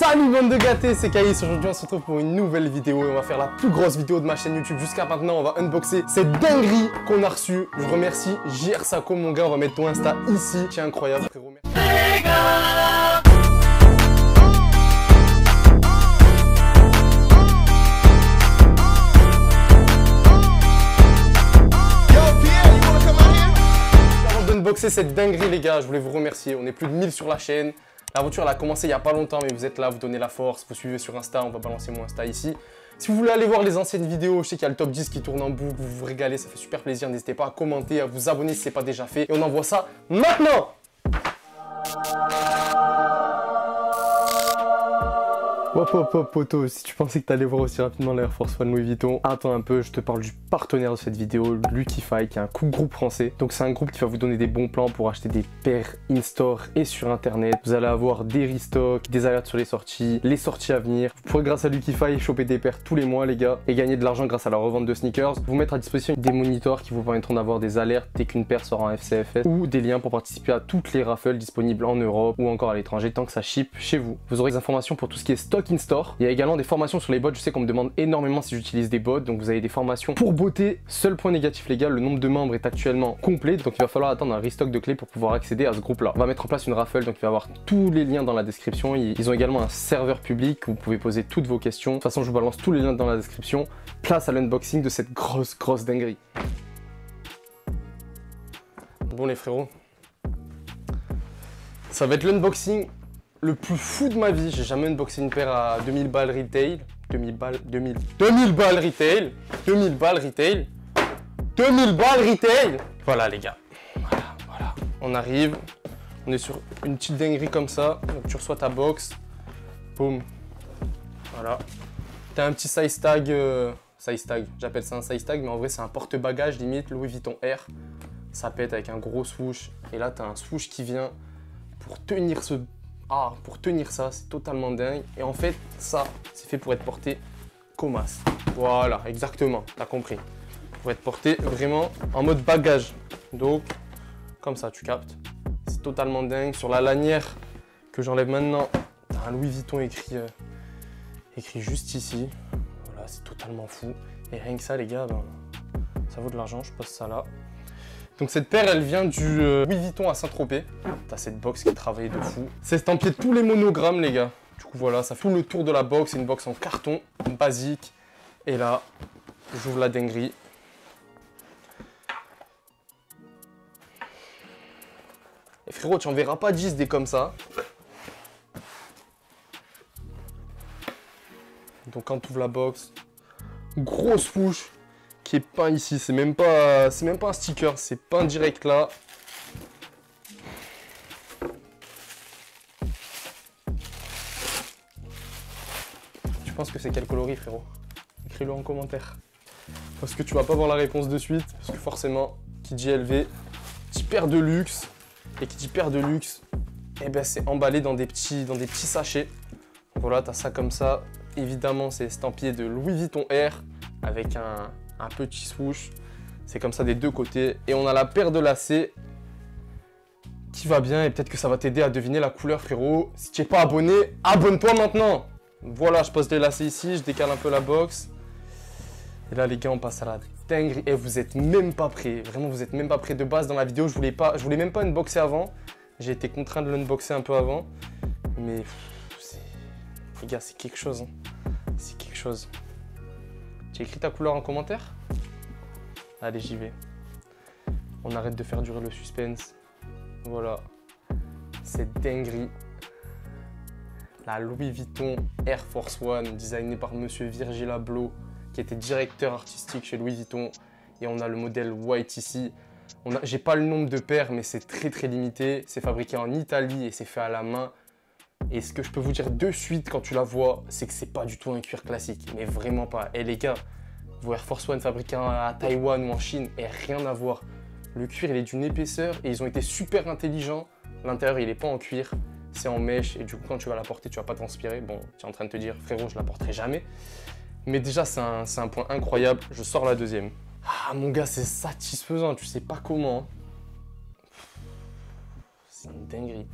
Salut bande de gâtés, c'est Caïs. Aujourd'hui on se retrouve pour une nouvelle vidéo et on va faire la plus grosse vidéo de ma chaîne YouTube jusqu'à maintenant. On va unboxer cette dinguerie qu'on a reçue. Je remercie JR Sako mon gars, on va mettre ton Insta ici. C'est incroyable frérot. Avant d'unboxer cette dinguerie les gars, je voulais vous remercier. On est plus de 1000 sur la chaîne. L'aventure elle a commencé il n'y a pas longtemps, mais vous êtes là, vous donnez la force, vous suivez sur Insta, on va balancer mon Insta ici. Si vous voulez aller voir les anciennes vidéos, je sais qu'il y a le top 10 qui tourne en boucle, vous vous régalez, ça fait super plaisir. N'hésitez pas à commenter, à vous abonner si ce n'est pas déjà fait. Et on envoie ça maintenant. Hop, poto, si tu pensais que t'allais voir aussi rapidement l'Air Force One Louis Vuitton, attends un peu, je te parle du partenaire de cette vidéo, Luckyfy, qui est un groupe français. Donc c'est un groupe qui va vous donner des bons plans pour acheter des paires in-store et sur internet. Vous allez avoir des restocks, des alertes sur les sorties à venir. Vous pourrez grâce à Luckyfy choper des paires tous les mois les gars et gagner de l'argent grâce à la revente de sneakers. Vous mettre à disposition des monitors qui vous permettront d'avoir des alertes dès qu'une paire sort en FCFS ou des liens pour participer à toutes les raffles disponibles en Europe ou encore à l'étranger tant que ça ship chez vous. Vous aurez des informations pour tout ce qui est stock in-store. Il y a également des formations sur les bots. Je sais qu'on me demande énormément si j'utilise des bots, donc vous avez des formations pour botter. Seul point négatif les gars, le nombre de membres est actuellement complet, donc il va falloir attendre un restock de clés pour pouvoir accéder à ce groupe là. On va mettre en place une raffle, donc il va y avoir tous les liens dans la description. Ils ont également un serveur public où vous pouvez poser toutes vos questions. De toute façon je vous balance tous les liens dans la description. Place à l'unboxing de cette grosse dinguerie. Bon les frérots, ça va être l'unboxing le plus fou de ma vie. J'ai jamais unboxé une paire à 2000 balles retail. 2000 balles retail. 2000 balles retail. 2000 balles retail. Voilà les gars. Voilà. On arrive. On est sur une petite dinguerie comme ça. Donc tu reçois ta box. Boum. Voilà. T'as un petit size tag. J'appelle ça un size tag, mais en vrai c'est un porte-bagages limite Louis Vuitton Air. Ça pète avec un gros swoosh. Et là t'as un swoosh qui vient pour tenir ce... pour tenir ça, c'est totalement dingue. Et en fait, ça, c'est fait pour être porté comme as. Voilà, exactement, t'as compris. Pour être porté vraiment en mode bagage. Donc, comme ça, tu captes. C'est totalement dingue. Sur la lanière que j'enlève maintenant, t'as un Louis Vuitton écrit juste ici. Voilà, c'est totalement fou. Et rien que ça, les gars, ben, ça vaut de l'argent. Je pose ça là. Donc cette paire, elle vient du Louis Vuitton à Saint-Tropez. T'as cette box qui est travaillée de fou. C'est estampillé tous les monogrammes, les gars. Du coup, voilà, ça fait tout le tour de la box. C'est une box en carton, basique. Et là, j'ouvre la dinguerie. Et frérot, tu en verras pas 10 des comme ça. Donc quand tu ouvres la box, grosse swoosh qui est peint ici, c'est même pas un sticker, c'est peint direct là. Tu penses que c'est quel coloris frérot? Écris-le en commentaire. Parce que tu vas pas voir la réponse de suite, parce que forcément, qui dit LV, dit paire de luxe, et qui dit paire de luxe, eh ben c'est emballé dans des petits sachets. Donc voilà, t'as ça comme ça. Évidemment, c'est estampillé de Louis Vuitton Air, avec un petit swoosh, c'est comme ça des deux côtés. Et on a la paire de lacets qui va bien et peut-être que ça va t'aider à deviner la couleur frérot. Si tu n'es pas abonné, abonne-toi maintenant. Voilà, je pose les lacets ici, je décale un peu la box. Et là les gars, on passe à la dinguerie. Et vous êtes même pas prêts, vraiment vous êtes même pas prêts de base dans la vidéo. Je voulais même pas unboxer avant. J'ai été contraint de l'unboxer un peu avant. Mais les gars, c'est quelque chose. Hein. C'est quelque chose. Tu as écrit ta couleur en commentaire? Allez, j'y vais. On arrête de faire durer le suspense. Voilà. Cette dinguerie. La Louis Vuitton Air Force One, designée par monsieur Virgil Abloh, qui était directeur artistique chez Louis Vuitton. Et on a le modèle white ici. J'ai pas le nombre de paires, mais c'est très limité. C'est fabriqué en Italie et c'est fait à la main. Et ce que je peux vous dire de suite quand tu la vois, c'est que c'est pas du tout un cuir classique, mais vraiment pas. Et les gars, vos Air Force One fabriqués à Taïwan ou en Chine, et rien à voir. Le cuir, il est d'une épaisseur et ils ont été super intelligents. L'intérieur, il est pas en cuir, c'est en mèche et du coup, quand tu vas la porter, tu vas pas transpirer. Bon, tu es en train de te dire, frérot, je la porterai jamais. Mais déjà, c'est un point incroyable. Je sors la deuxième. Ah, mon gars, c'est satisfaisant, tu sais pas comment. C'est une dinguerie.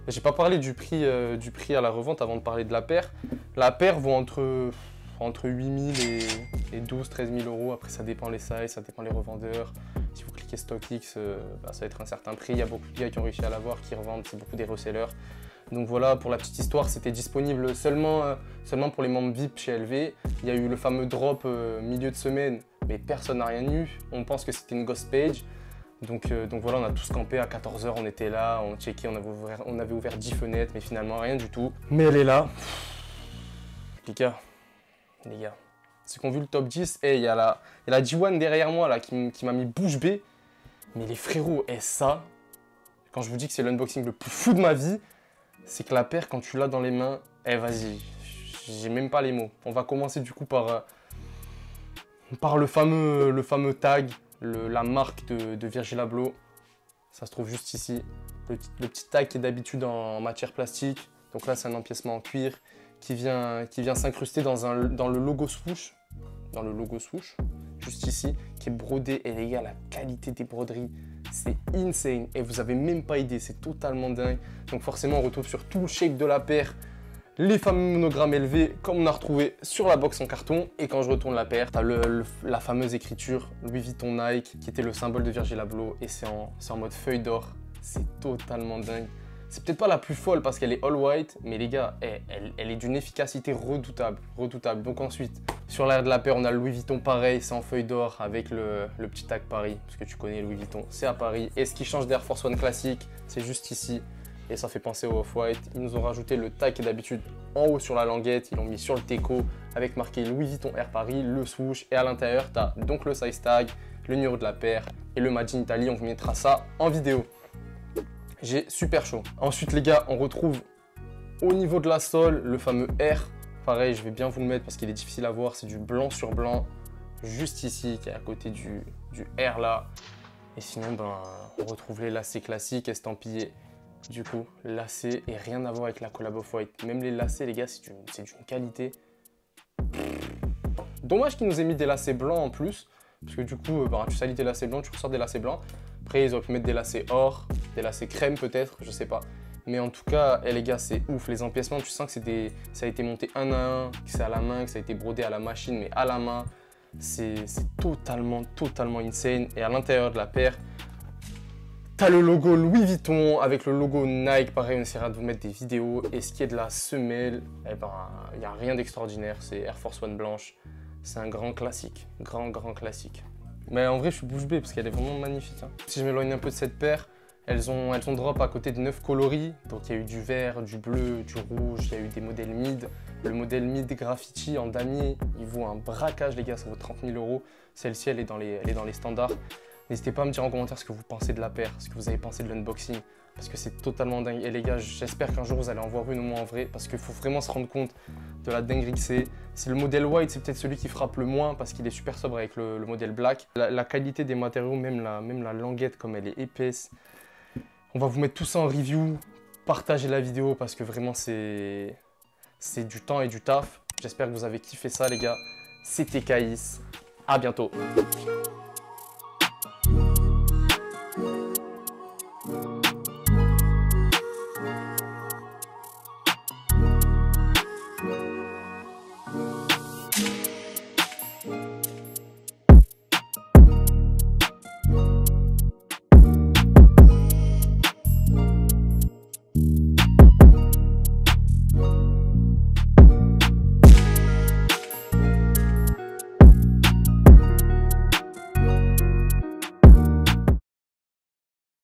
J'ai pas parlé du prix à la revente avant de parler de la paire. La paire vaut entre 8 000 et 12-13 000 euros. Après, ça dépend les sizes, ça dépend les revendeurs. Si vous cliquez StockX, bah, ça va être un certain prix. Il y a beaucoup de gars qui ont réussi à l'avoir, qui revendent, c'est beaucoup des resellers. Donc voilà, pour la petite histoire, c'était disponible seulement pour les membres VIP chez LV. Il y a eu le fameux drop milieu de semaine, mais personne n'a rien eu. On pense que c'était une ghost page. Donc voilà, on a tous campé à 14 h, on était là, on checkait, on avait ouvert 10 fenêtres, mais finalement rien du tout. Mais elle est là. Les gars, ceux qui ont vu le top 10, hey, il y a la G1 derrière moi là, qui m'a mis bouche bée. Mais les frérots, et ça, quand je vous dis que c'est l'unboxing le plus fou de ma vie, c'est que la paire, quand tu l'as dans les mains, eh vas-y, j'ai même pas les mots. On va commencer du coup par le fameux tag, la marque de Virgil Abloh. Ça se trouve juste ici. Le petit tag qui est d'habitude en matière plastique. Donc là, c'est un empiècement en cuir qui vient s'incruster dans le logo swoosh. Dans le logo swoosh, juste ici, qui est brodé. Et les gars, la qualité des broderies, c'est insane. Et vous avez même pas idée, c'est totalement dingue. Donc forcément, on retrouve sur tout le shape de la paire les fameux monogrammes élevés comme on a retrouvé sur la box en carton. Et quand je retourne la paire, tu as la fameuse écriture Louis Vuitton Nike qui était le symbole de Virgil Abloh. Et c'est en mode feuille d'or. C'est totalement dingue. C'est peut-être pas la plus folle parce qu'elle est all white, mais les gars, elle est d'une efficacité redoutable. Donc ensuite, sur l'arrière de la paire, on a le Louis Vuitton pareil, c'est en feuille d'or avec le petit tag Paris, parce que tu connais Louis Vuitton, c'est à Paris. Et ce qui change d'Air Force One classique, c'est juste ici. Et ça fait penser au Off-White. Ils nous ont rajouté le tag qui est d'habitude en haut sur la languette. Ils l'ont mis sur le teco avec marqué Louis Vuitton Air Paris, le swoosh. Et à l'intérieur, tu as donc le size tag, le numéro de la paire et le Made in Italy. On vous mettra ça en vidéo. J'ai super chaud. Ensuite, les gars, on retrouve au niveau de la sole le fameux R. Pareil, je vais bien vous le mettre parce qu'il est difficile à voir. C'est du blanc sur blanc, juste ici, qui est à côté du R là. Et sinon, ben, on retrouve les lacets classiques, estampillés. Du coup, lacets et rien à voir avec la collab Off-White. Même les lacets, les gars, c'est d'une qualité. Dommage qu'ils nous aient mis des lacets blancs en plus. Parce que du coup, ben, tu salis tes lacets blancs, tu ressors des lacets blancs. Après, ils auraient pu mettre des lacets or, des lacets crème peut-être, je sais pas. Mais en tout cas, les gars, c'est ouf. Les empiècements, tu sens que ça a été monté un à un, que c'est à la main, que ça a été brodé à la machine, mais à la main. C'est totalement insane. Et à l'intérieur de la paire, t'as le logo Louis Vuitton avec le logo Nike. Pareil, on essaiera de vous mettre des vidéos. Et ce qui est de la semelle, eh ben, il n'y a rien d'extraordinaire. C'est Air Force One blanche. C'est un grand classique. Grand classique. Mais en vrai, je suis bouche bée parce qu'elle est vraiment magnifique. Hein. Si je m'éloigne un peu de cette paire, elles ont drop à côté de 9 coloris. Donc il y a eu du vert, du bleu, du rouge, il y a eu des modèles mid. Le modèle mid graffiti en damier, il vaut un braquage, les gars, ça vaut 30 000 euros. Celle-ci, elle est dans les standards. N'hésitez pas à me dire en commentaire ce que vous pensez de la paire, ce que vous avez pensé de l'unboxing. Parce que c'est totalement dingue. Et les gars, j'espère qu'un jour vous allez en voir une au moins en vrai. Parce qu'il faut vraiment se rendre compte de la dinguerie que c'est. C'est le modèle white, c'est peut-être celui qui frappe le moins parce qu'il est super sobre avec le modèle black. La qualité des matériaux, même la languette comme elle est épaisse. On va vous mettre tout ça en review. Partagez la vidéo parce que vraiment c'est du temps et du taf. J'espère que vous avez kiffé ça les gars. C'était Caïs. À bientôt.